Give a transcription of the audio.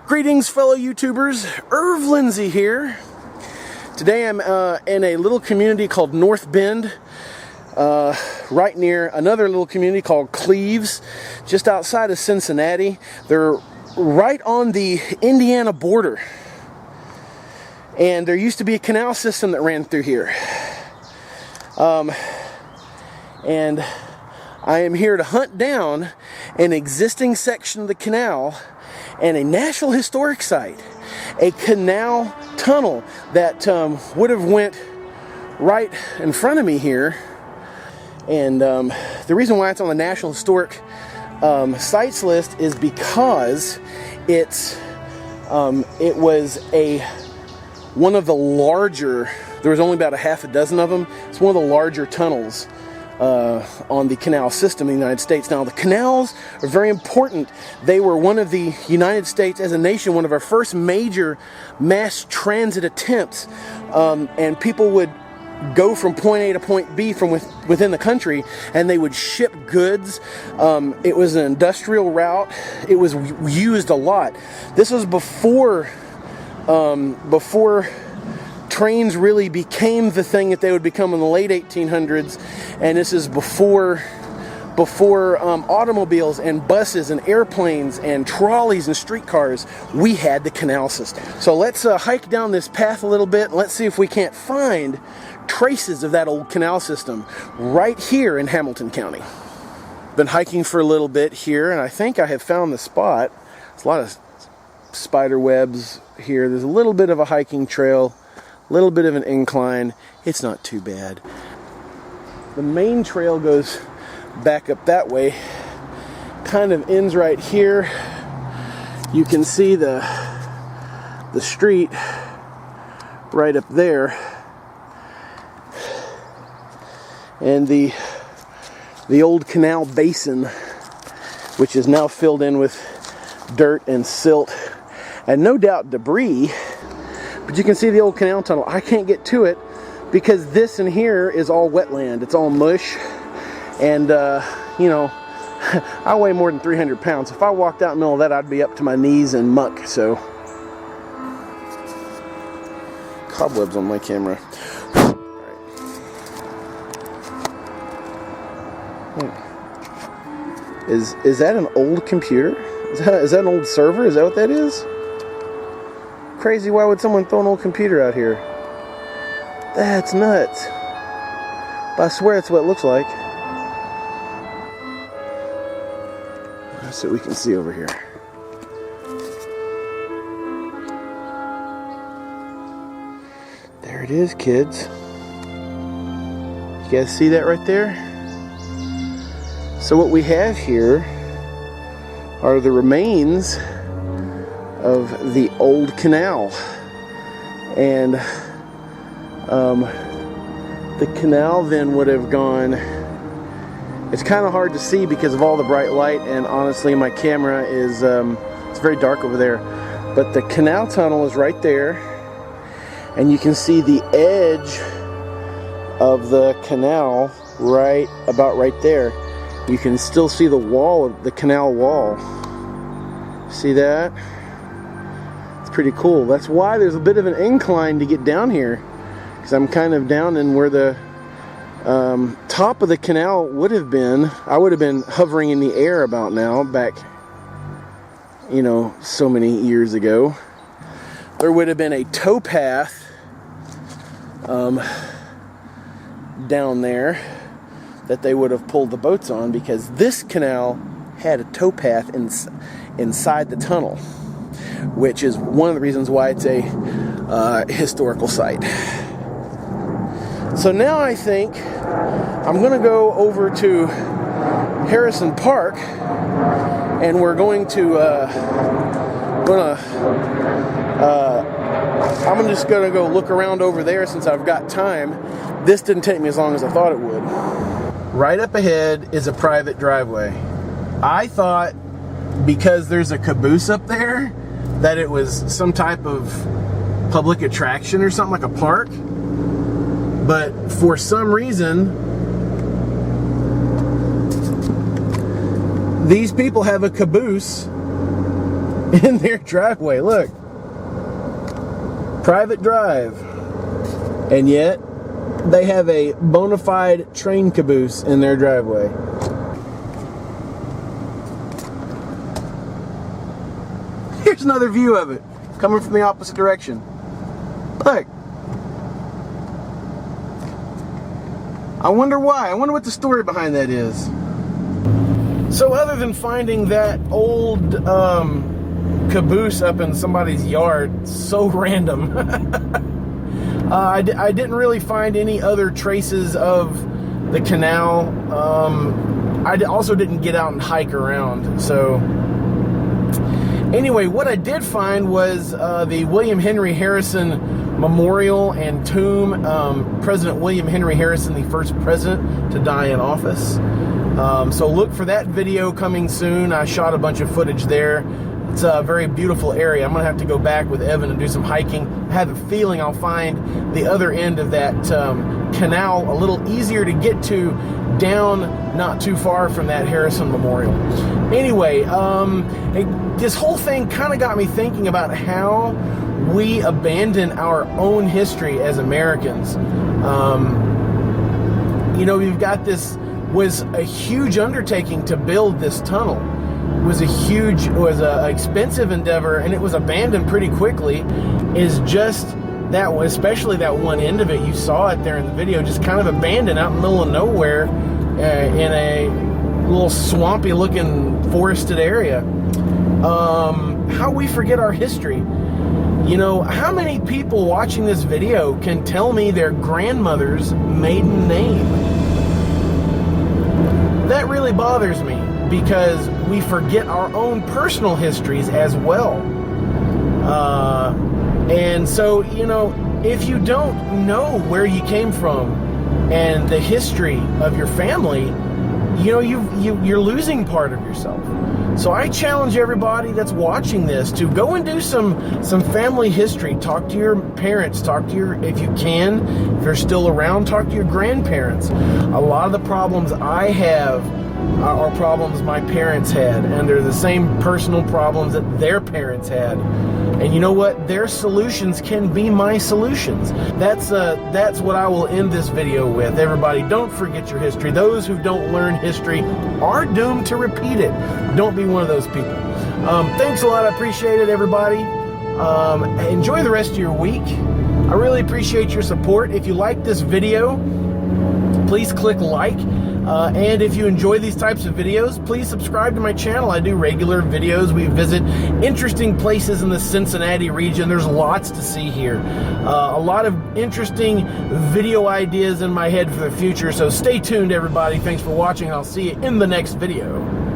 Greetings, fellow YouTubers. Irv Lindsay here. Today I'm in a little community called North Bend, right near another little community called Cleves, just outside of Cincinnati. They're right on the Indiana border. And there used to be a canal system that ran through here. And I am here to hunt down an existing section of the canal and a National Historic Site, a canal tunnel that would have went right in front of me here. And the reason why it's on the National Historic Sites list is because it was one of the larger, there was only about a half a dozen of them. It's one of the larger tunnels on the canal system in the United States. Now, the canals are very important. They were one of the United States as a nation, one of our first major mass transit attempts. And people would go from point A to point B from within the country, and they would ship goods. It was an industrial route. It was used a lot. This was before trains really became the thing that they would become in the late 1800s, and this is before automobiles and buses and airplanes and trolleys and streetcars. We had the canal system. So let's hike down this path a little bit, and let's see if we can't find traces of that old canal system right here in Hamilton County. Been hiking for a little bit here, and I think I have found the spot. There's a lot of spider webs here. There's a little bit of a hiking trail, a little bit of an incline. It's not too bad. The main trail goes back up that way, kind of ends right here. You can see the street right up there, and the old canal basin, which is now filled in with dirt and silt and no doubt debris. But you can see the old canal tunnel. I can't get to it because this in here is all wetland. It's all mush. And, you know, I weigh more than 300 pounds. If I walked out in the middle of that, I'd be up to my knees in muck. So, cobwebs on my camera. Is that an old computer? Is that an old server? Is that what that is? Crazy, why would someone throw an old computer out here? That's nuts. But I swear it's what it looks like. So we can see over here. There it is, kids. You guys see that right there? So what we have here are the remains of the old canal. And the canal then would have gone, it's kind of hard to see because of all the bright light, and honestly my camera is it's very dark over there, but the canal tunnel is right there, and you can see the edge of the canal about right there. You can still see the wall of the canal wall. See that? It's pretty cool. That's why there's a bit of an incline to get down here, because I'm kind of down in where the top of the canal would have been. I would have been hovering in the air about now, back, you know, so many years ago. There would have been a towpath down there that they would have pulled the boats on, because this canal had a towpath inside the tunnel, which is one of the reasons why it's a historical site. So now I think I'm going to go over to Harrison Park, and we're going to I'm just going to go look around over there since I've got time. This didn't take me as long as I thought it would. Right up ahead is a private driveway. I thought because there's a caboose up there that it was some type of public attraction or something, like a park. But for some reason, these people have a caboose in their driveway. Look. Private drive. And yet, they have a bona fide train caboose in their driveway. Here's another view of it, coming from the opposite direction. Look. I wonder why. I wonder what the story behind that is. So other than finding that old caboose up in somebody's yard, so random, I didn't really find any other traces of the canal. I also didn't get out and hike around. So anyway, what I did find was the William Henry Harrison Memorial and Tomb. President William Henry Harrison, the first president to die in office. So look for that video coming soon. I shot a bunch of footage there. It's a very beautiful area. I'm gonna have to go back with Evan and do some hiking. I have a feeling I'll find the other end of that canal a little easier to get to, down not too far from that Harrison Memorial. Anyway, this whole thing kind of got me thinking about how we abandon our own history as Americans. You know, we've got this, was a huge undertaking to build this tunnel. It was an expensive endeavor, and it was abandoned pretty quickly. Is just that one, especially that one end of it. You saw it there in the video, just kind of abandoned out in the middle of nowhere, in a little swampy looking forested area. How we forget our history. You know, how many people watching this video can tell me their grandmother's maiden name? That really bothers me, because we forget our own personal histories as well. And so, you know, if you don't know where you came from and the history of your family, you know, you're losing part of yourself. So I challenge everybody that's watching this to go and do some family history. Talk to your parents, talk to your, if you can, if they're still around, talk to your grandparents. A lot of the problems I have are problems my parents had, and they're the same personal problems that their parents had. And you know what? Their solutions can be my solutions. That's what I will end this video with. Everybody, don't forget your history. Those who don't learn history are doomed to repeat it. Don't be one of those people. Thanks a lot. I appreciate it, everybody. Enjoy the rest of your week. I really appreciate your support. If you like this video, please click like. And if you enjoy these types of videos, please subscribe to my channel. I do regular videos. We visit interesting places in the Cincinnati region. There's lots to see here. A lot of interesting video ideas in my head for the future. So stay tuned, everybody. Thanks for watching. I'll see you in the next video.